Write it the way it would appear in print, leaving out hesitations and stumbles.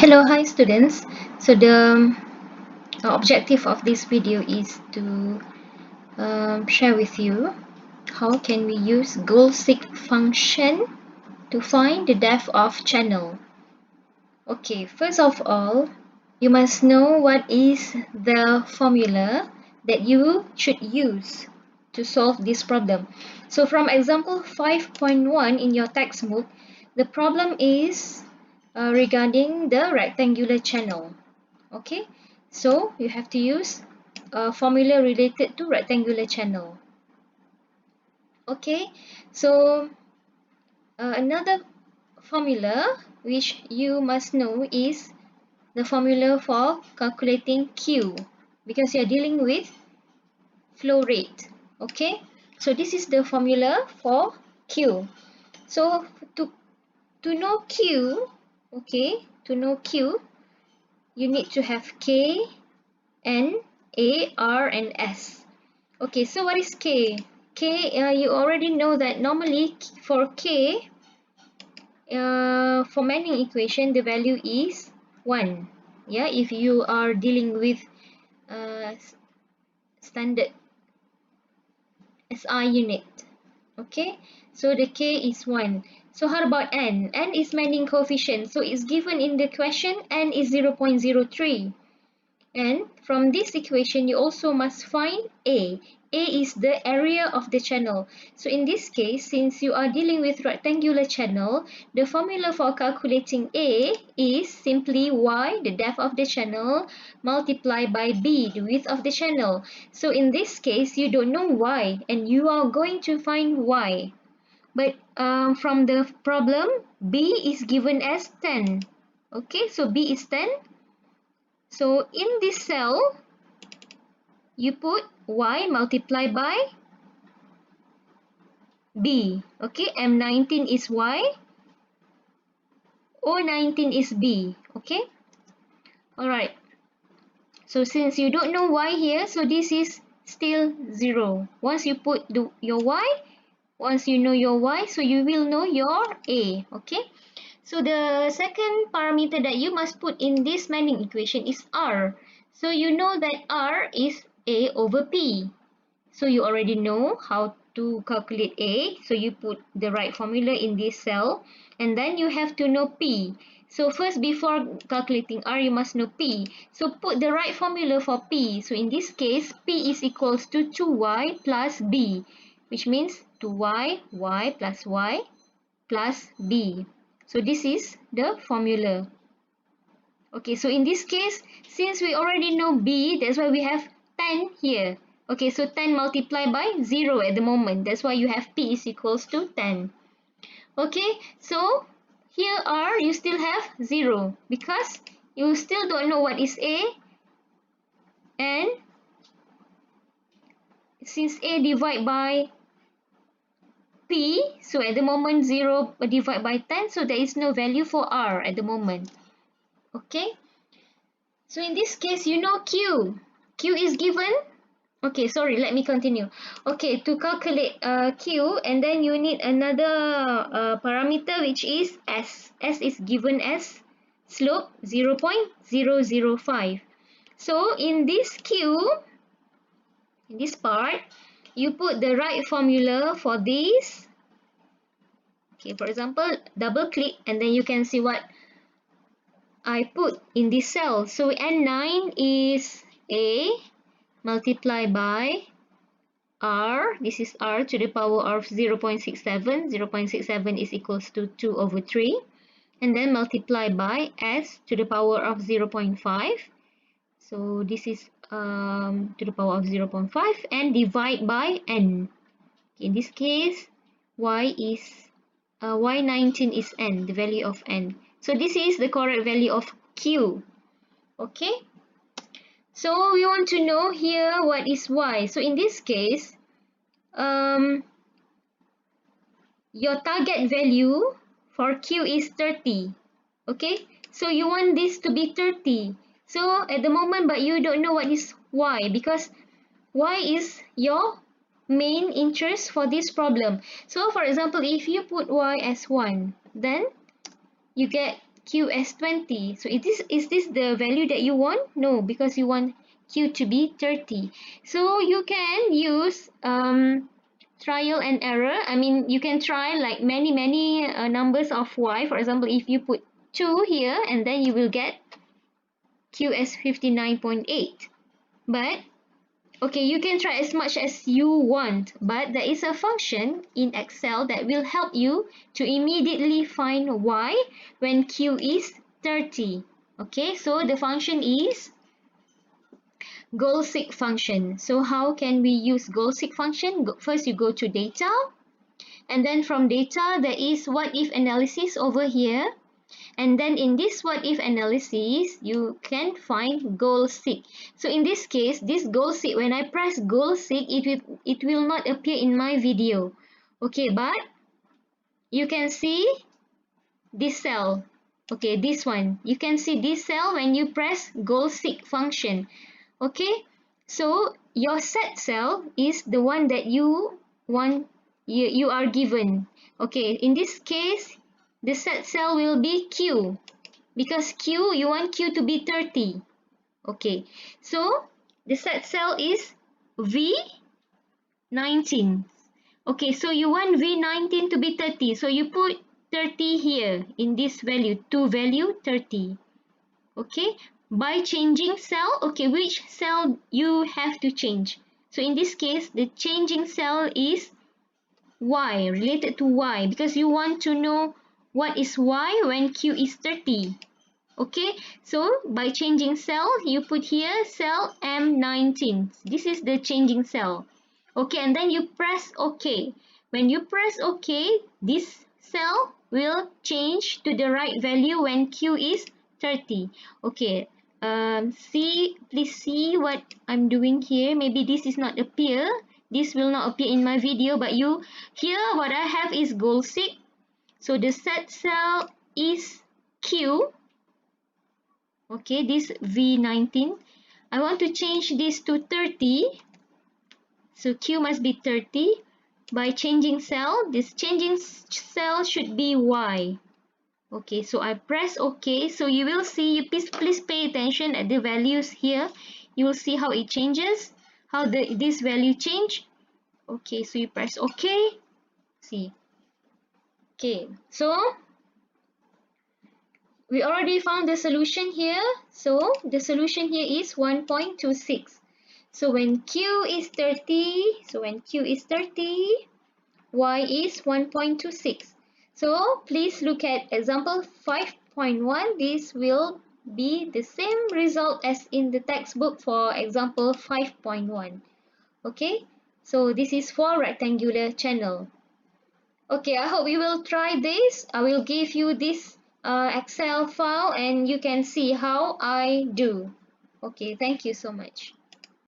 Hello, hi students. So the objective of this video is to share with you how can we use goal-seek function to find the depth of channel. Okay, first of all, you must know what is the formula that you should use to solve this problem. So from example 5.1 in your textbook, the problem is regarding the rectangular channel. Okay, so you have to use a formula related to rectangular channel. Okay, so another formula which you must know is the formula for calculating Q, because you're dealing with flow rate. Okay, so this is the formula for Q. So to know Q, okay, to know Q, you need to have K, N, A, R, and S. Okay, so what is K? K, you already know that normally for K, for Manning equation, the value is 1. Yeah, if you are dealing with uh, standard SI unit. Okay, so the K is 1. So how about N? N is Manning coefficient. So it's given in the question, N is 0.03. And from this equation, you also must find A. A is the area of the channel. So in this case, since you are dealing with rectangular channel, the formula for calculating A is simply Y, the depth of the channel, multiplied by B, the width of the channel. So in this case, you don't know Y, and you are going to find Y. But from the problem, B is given as 10. Okay, so B is 10. So in this cell, you put Y multiplied by B. Okay, M19 is Y, O19 is B. Okay, alright. So since you don't know Y here, so this is still 0. Once you put your Y, once you know your Y, so you will know your A. Okay, so the second parameter that you must put in this Manning equation is R. So you know that R is A over P. So you already know how to calculate A. So you put the right formula in this cell. And then you have to know P. So first, before calculating R, you must know P. So put the right formula for P. So in this case, P is equals to 2Y plus B, which means 2Y, Y plus B. So this is the formula. Okay, so in this case, since we already know B, that's why we have 10 here. Okay, so 10 multiplied by 0 at the moment. That's why you have P is equals to 10. Okay, so here R, you still have 0 because you still don't know what is A. And since A divided by P, so at the moment 0 divided by 10, so there is no value for R at the moment. Okay, so in this case, you know Q. Q is given. Okay, sorry, let me continue. Okay, to calculate Q, and then you need another parameter which is S. S is given as slope 0.005. So in this Q, in this part, you put the right formula for this. Okay, for example, double click and then you can see what I put in this cell. So N9 is A multiplied by R, this is R to the power of 0.67. 0.67 is equals to 2 over 3. And then multiply by S to the power of 0.5. So this is to the power of 0.5 and divide by N. In this case, Y19 is N, the value of N. So this is the correct value of Q. Okay. So we want to know here what is Y. So in this case, your target value for Q is 30. Okay, so you want this to be 30. So at the moment, but you don't know what is Y because Y is your main interest for this problem. So for example, if you put Y as 1, then you get q as 20. So is this the value that you want? No, because you want q to be 30. So you can use trial and error. I mean, you can try like many numbers of y. For example, if you put 2 here, and then you will get q as 59.8. But okay, you can try as much as you want, but there is a function in Excel that will help you to immediately find y when q is 30. Okay, so the function is goal-seek function. So how can we use goal-seek function? First, you go to data, and then from data, there is what-if analysis over here. And then in this what-if analysis, you can find goal-seek. So in this case, this goal-seek, when I press goal-seek, it will not appear in my video. Okay, but you can see this cell. Okay, this one. You can see this cell when you press goal-seek function. Okay, so your set cell is the one that you want, you are given. Okay, in this case, the set cell will be Q, because Q, you want Q to be 30. Okay, so the set cell is V19. Okay, so you want V19 to be 30. So you put 30 here in this value, to value 30. Okay, by changing cell, okay, which cell you have to change? So in this case, the changing cell is Y, related to Y, because you want to know what is Y when Q is 30. Okay, so by changing cell, you put here cell M19. This is the changing cell. Okay, and then you press OK. When you press OK, this cell will change to the right value when Q is 30. Okay, please see what I'm doing here. Maybe this is not appear. This will not appear in my video, but you here what I have is goal-seek. So the set cell is Q. Okay, this V19. I want to change this to 30. So Q must be 30. By changing cell, this changing cell should be Y. Okay, so I press OK. So you will see, please pay attention at the values here. You will see how it changes, how this value change. Okay, so you press OK. See. Okay, so we already found the solution here. So the solution here is 1.26. So when Q is 30, Y is 1.26. So please look at example 5.1. This will be the same result as in the textbook for example 5.1. Okay, so this is for rectangular channel. Okay, I hope you will try this. I will give you this Excel file and you can see how I do. Okay, thank you so much.